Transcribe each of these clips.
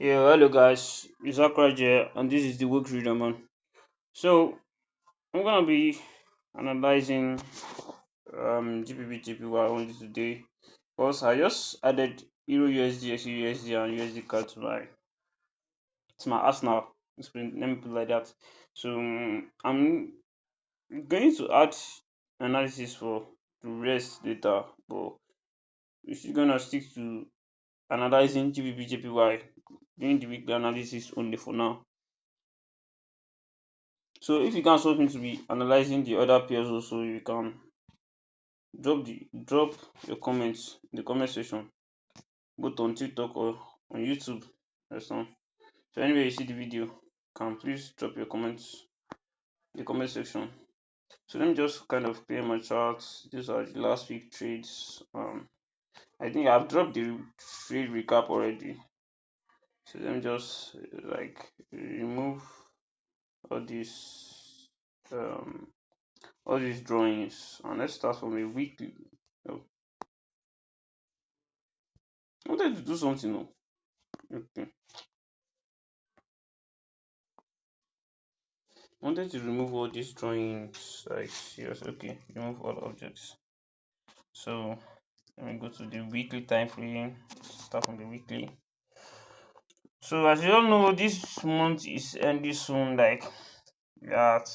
Yeah, hello guys, it's Akra here, and this is the Woketrader man. So I'm gonna be analyzing GBPJPY only today because I just added Euro USD, USD, and USD card to my arsenal. Let me put it like that. So I'm going to add analysis for the rest later, but we're still gonna stick to analyzing GBPJPY doing the weekly analysis only for now. So if you can also me to be analyzing the other pairs also, you can drop your comments in the comment section, both on TikTok or on YouTube or some. So anyway you see the video, can please drop your comments in the comment section. So let me just kind of clear my charts. These are the last week trades. I think I've dropped the trade recap already. So let me just like remove all these um all these drawings, and let's start from a weekly. Oh, I wanted to do something. No, okay. I wanted to remove all these drawings. Like yes, okay. Remove all objects. So let me go to the weekly time frame. Start from the weekly. So as you all know, this month is ending soon. Like that,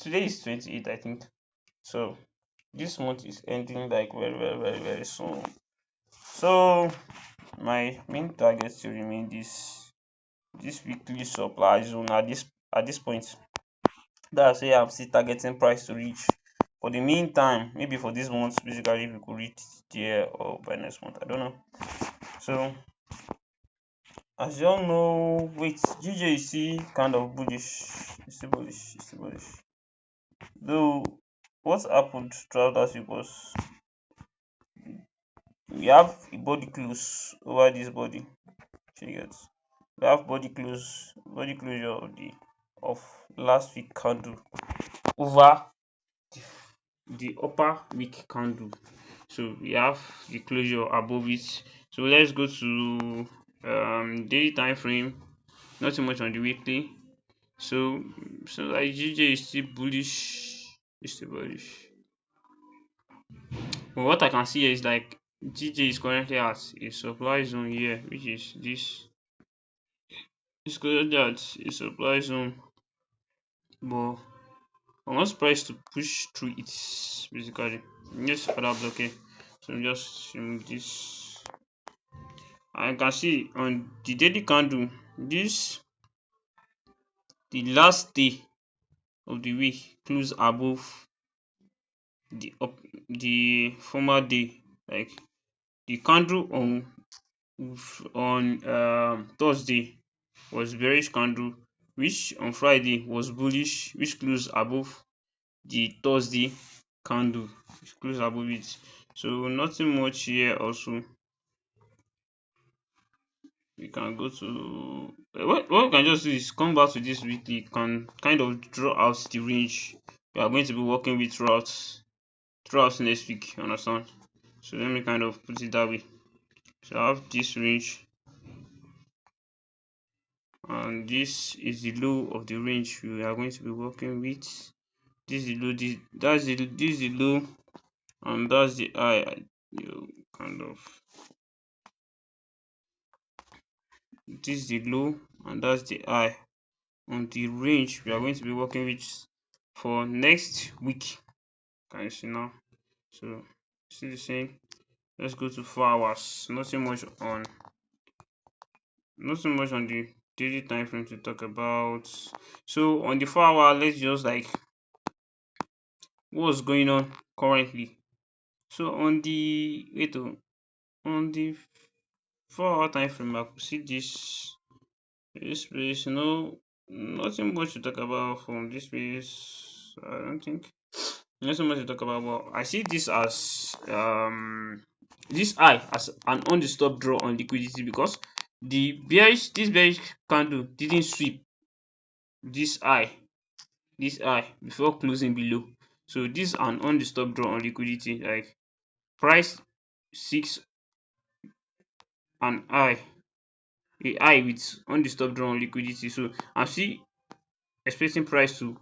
today is 28th, I think. So this month is ending like very soon. So my main target to remain this weekly supply zone at this point. That's where I'm still targeting price to reach. For the meantime, maybe for this month, basically if we could reach there or by next month, I don't know. So as you all know, wait, GJC kind of bullish, it's still bullish, it's still bullish. Though what happened throughout that week was we have a body close over this body. You get, we have body closure of last week candle over the upper week candle. So we have the closure above it. So let's go to daily time frame. Not too much on the weekly. So like GJ is still bullish. It's still bullish. But what I can see here is like GJ is currently at a supply zone here, which is this. It's currently at a supply zone, but I want price to push through it basically. Yes, other blockade. So just remove this. I can see on the daily candle, this the last day of the week close above the former day. Like the candle on Thursday was bearish candle, which on Friday was bullish, which closed above the Thursday candle, which closed above it. So nothing much here also. We can go to what we can just do is come back to this weekly, can kind of draw out the range we are going to be working with throughout next week, you understand? So let me kind of put it that way. So I have this range, and this is the low of the range we are going to be working with. This is the low, this is the low, and that's the high. You kind of, this is the low and that's the high on the range we are going to be working with for next week. Can you see now? So see the same. Let's go to 4 hours. Nothing much on the daily time frame to talk about. So on the 4 hour, let's just like what's going on currently. So on the on the 4 hour time frame, I could see this place. Nothing much to talk about from this place. I don't think. Not so much to talk about, but I see this eye as an undisturbed draw on liquidity because this bearish candle didn't sweep this eye before closing below. So this is an undisturbed draw on liquidity. Like price seeks an eye a high with undisturbed run liquidity. So I'm still expecting price to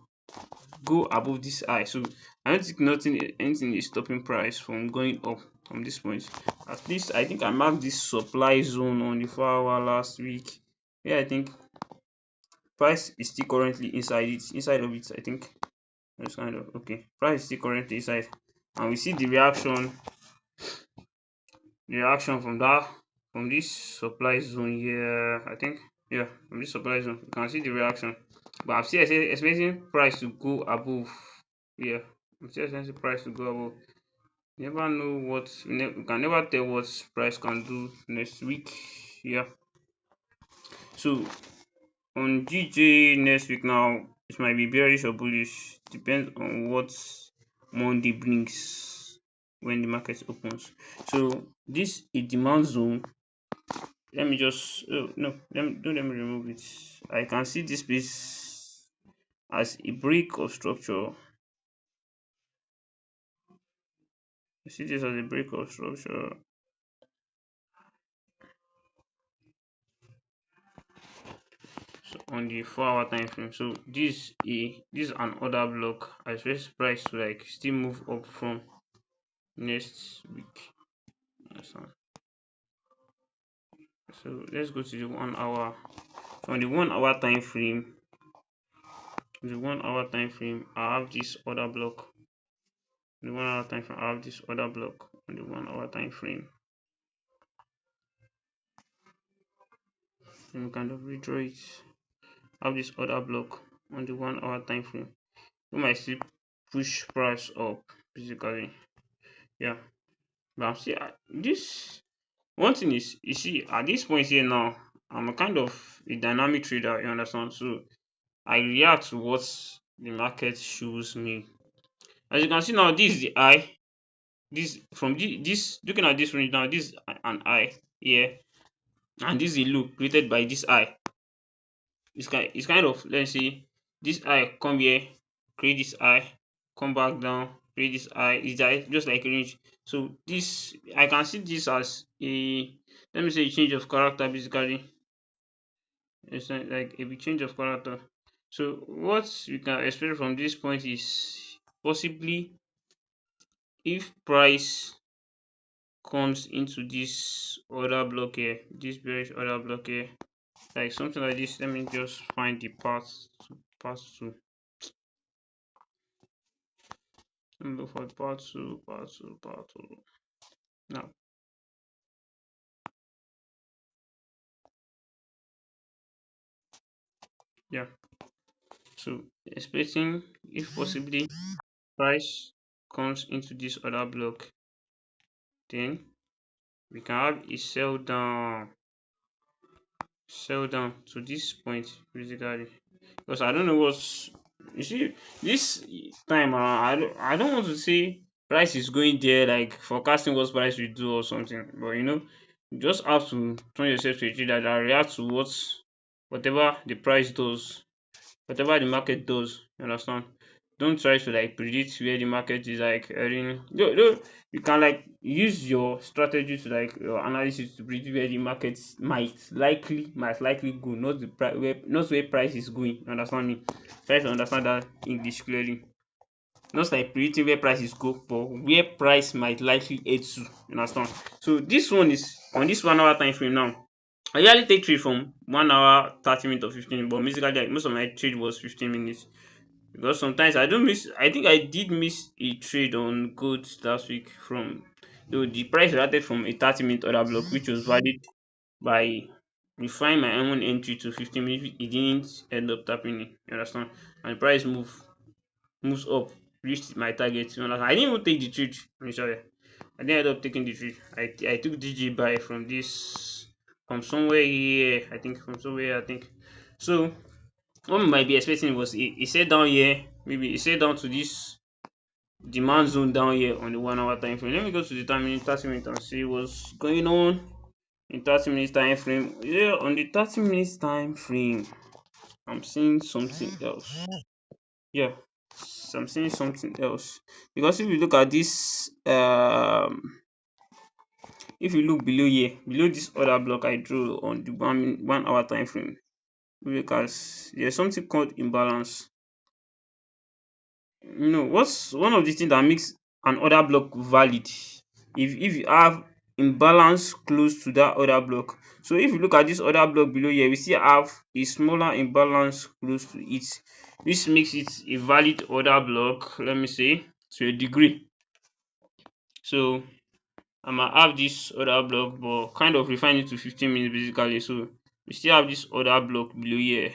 go above this high. So I don't think anything is stopping price from going up from this point. At least I think I marked this supply zone on the 4 hour last week. Yeah, I think price is still currently inside of it. I think that's kind of okay. Price is still currently inside, and we see the reaction from this supply zone here. I think, yeah, from this supply zone you can see the reaction, but I'm still expecting price to go above. Yeah, I'm still expecting price to go above. Never know what you can never tell what price can do next week. Yeah, so on GJ next week now, it might be bearish or bullish, depends on what Monday brings when the market opens. So this is demand zone. Let me just, oh no, let me remove it. I can see this place as a break of structure. I see this as a break of structure. So on the 4 hour time frame, so this is an order block. I expect price to like still move up from next week. So let's go to the 1 hour. So on the 1 hour time frame, I have this order block. On the 1 hour time frame, I have this order block on the 1 hour time frame. Let me kind of redraw it. I have this order block on the 1 hour time frame. We might still push price up basically. Yeah. But I'm still this one thing is, you see, at this point here now, I'm a kind of a dynamic trader, you understand? So I react to what the market shows me. As you can see now, this is the high. This from this looking at this range now, this is an high here, and this is a low created by this high. It's kind of, let's say, this high come here, create this high, come back down, create this high. It's just like a range. So this, I can see this as a, let me say, a change of character basically. It's like a big change of character. So what we can expect from this point is possibly if price comes into this order block here, this bearish order block here, like something like this. Let me just find the path to. Let me look for the part two. Now, yeah. So expecting if possibly price comes into this order block, then we can have a sell down to this point basically, because I don't know what's, you see, this time around, I don't want to say price is going there like forecasting what price will do or something, but you just have to turn yourself to a trader that react to whatever the price does, whatever the market does, you understand? Don't try to like predict where the market is like heading. Though you can like use your strategy to like your analysis to predict where the market might likely go, not the price, where price is going. You understand me? Try to understand that English clearly. Not like predicting where prices go, but where price might likely head to. You understand? So this one is on this 1 hour time frame now. I usually take trade from 1 hour, 30 minutes or 15 minutes, but basically like, most of my trade was 15 minutes. Because sometimes I don't miss, I think I did miss a trade on gold last week from, though the price started from a 30-minute order block, which was valid by refining my own entry to 15 minutes. It didn't end up tapping it, you understand? And the price moves up, reached my target, you understand? I didn't even take the trade initially. I didn't end up taking the trade. I took GBPJPY from this, from somewhere here, I think, so what we might be expecting was a set down here, maybe a set down to this demand zone down here on the 1 hour time frame. Let me go to the time in 30 minutes and see what's going on in 30 minutes time frame. Yeah, on the 30 minutes time frame, I'm seeing something else. Yeah, I'm seeing something else, because if you look at this if you look below here, below this other block I drew on the 1 hour time frame, because there's something called imbalance. What's one of the things that makes an order block valid? If you have imbalance close to that other block. So if you look at this other block below here, we still have a smaller imbalance close to it. This makes it a valid order block, let me say, to a degree. So I might have this other block, but kind of refine it to 15 minutes basically. So we still have this other block below here.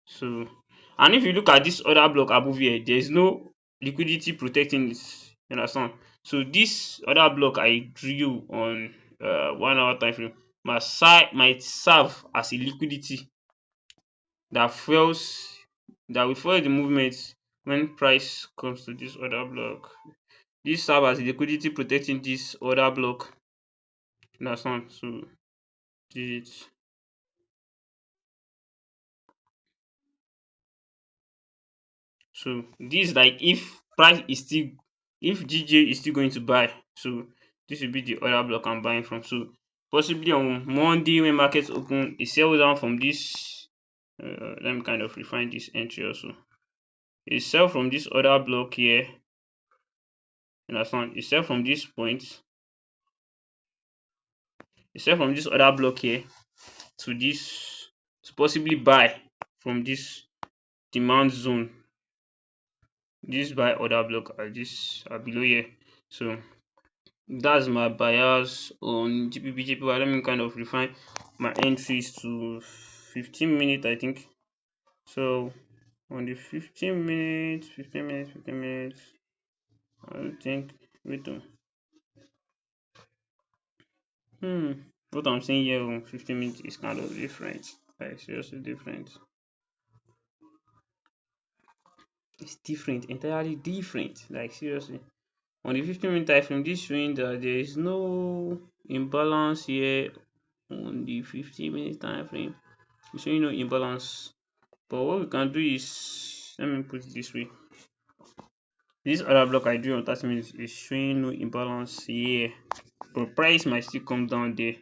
So, and if you look at this other block above here, there is no liquidity protecting it. You understand? So this other block I drew on 1 hour time frame might serve as a liquidity that fuels that will fuel the movement when price comes to this other block. This serve as liquidity protecting this other block. You understand? So this So this, like, if price is still, if GJ is still going to buy, so this will be the other block I'm buying from. So possibly on Monday when markets open, it sell down from this. Let me kind of refine this entry also. It sell from this other block here. You understand? It sell from this point. It sell from this other block here to this, to possibly buy from this demand zone. This buy order block are this are below here. So that's my bias on GBPJPY. Let me kind of refine my entries to 15 minutes, I think. So on the 15 minutes, I don't think, wait a what I'm saying here on 15 minutes is kind of different. Like, seriously different. It's different, entirely different. Like, seriously. On the 15-minute time frame, this showing that there is no imbalance here on the 15-minute time frame. It's showing no imbalance. But what we can do is, let me put it this way. This other block I drew on 30 minutes is showing no imbalance here. But price might still come down there.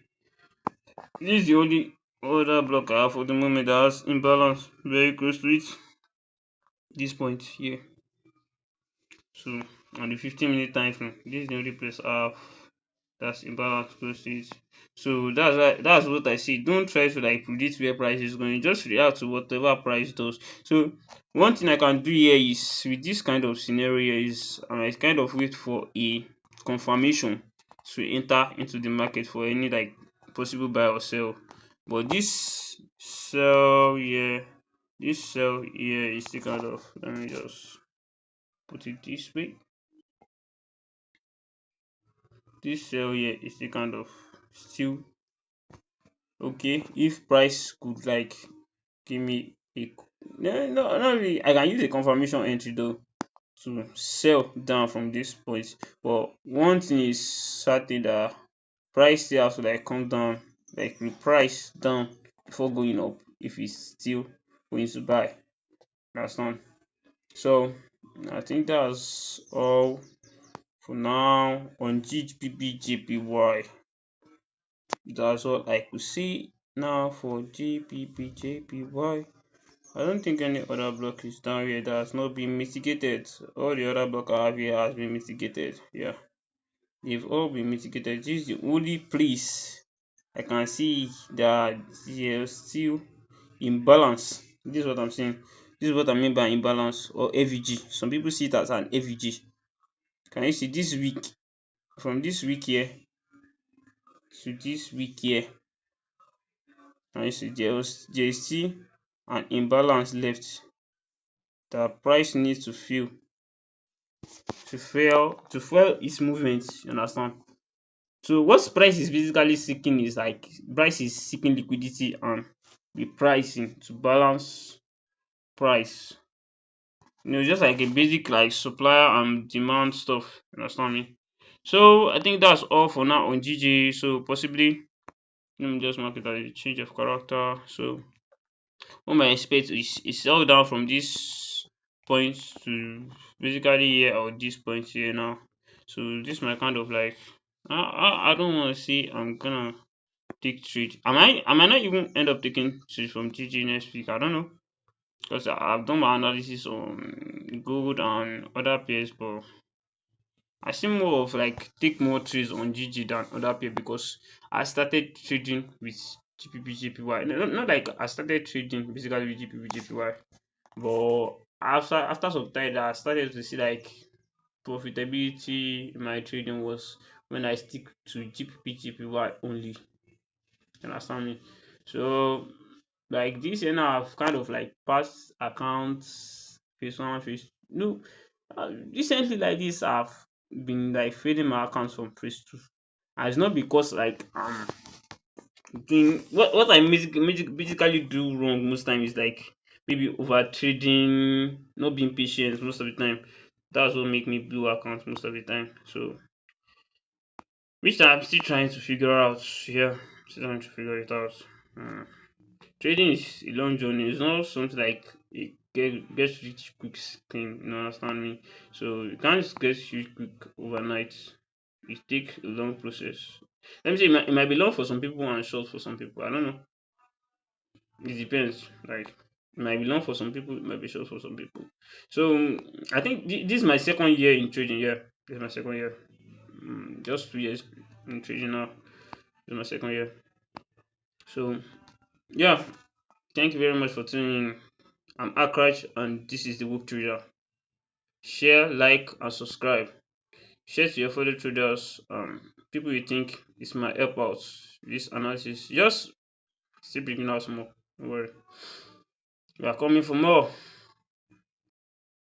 This is the only other block I have for the moment that has imbalance very close to it. This point here. So on the 15-minute time frame, this is the only place I have that's imbalance close to it. So that's what I say. Don't try to like predict where price is going. Just react to whatever price does. So one thing I can do here is, with this kind of scenario, is I kind of wait for a confirmation to enter into the market for any like possible buy or sell. But this sell here, is the kind of, let me just put it this way. This sell here is the kind of still okay. If price could like give me a, no, not really, I can use a confirmation entry though to sell down from this point. But one thing is certain, that price still has to like come down, like reprice down before going up if it's still going to buy. Understand? So I think that's all for now on GBPJPY. That's all I could see now for GBPJPY. I don't think any other block is down here that has not been mitigated. All the other block I have here has been mitigated. Yeah, they've all been mitigated. This is the only place I can see that there's still imbalance. This is what I'm saying. This is what I mean by imbalance, or AVG. Some people see it as an AVG. Can you see this week? From this week here to this week here, can you see there is still an imbalance left that price needs to fill to fuel its movement. You understand? So what price is basically seeking is like, price is seeking liquidity and repricing to balance price. Just like a basic like supply and demand stuff. You understand me? So I think that's all for now on GJ. So possibly, let me just mark it as a change of character. So what my expect is sell down from this point to basically here, or this point here now. So this my kind of like I don't want to say I'm gonna take trade. I might not even end up taking trade from GG next week. I don't know because I've done my analysis on gold and other pairs, but I see more of like take more trades on GG than other pair because I started trading with GBPJPY. Not like I started trading basically with GBPJPY, but after some time I started to see like profitability in my trading was when I stick to GBPJPY only. You understand me? So like this year now I've kind of like passed accounts phase one, phase no recently like this I've been like failing my accounts from phase two. And it's not because like doing what I basically do wrong most time is like maybe over trading, not being patient most of the time. That's what make me blue accounts most of the time. So which I'm still trying to figure out. Yeah, still trying to figure it out. Hmm. Trading is a long journey. It's not something like a get rich quick scheme. You understand me? So you can't just get rich quick overnight. It takes a long process. Let me say it might be long for some people and short for some people. I don't know. It depends. Like it might be long for some people, it might be short for some people. So I think this is my second year in trading. Yeah, this is my second year. Just 2 years in trading now. This is my second year. So yeah, thank you very much for tuning in. I'm Akrach and this is the Woketrader. Share, like, and subscribe. Share to your fellow traders, people you think this might help out this analysis. Just still bringing out more. Don't worry. We are coming for more.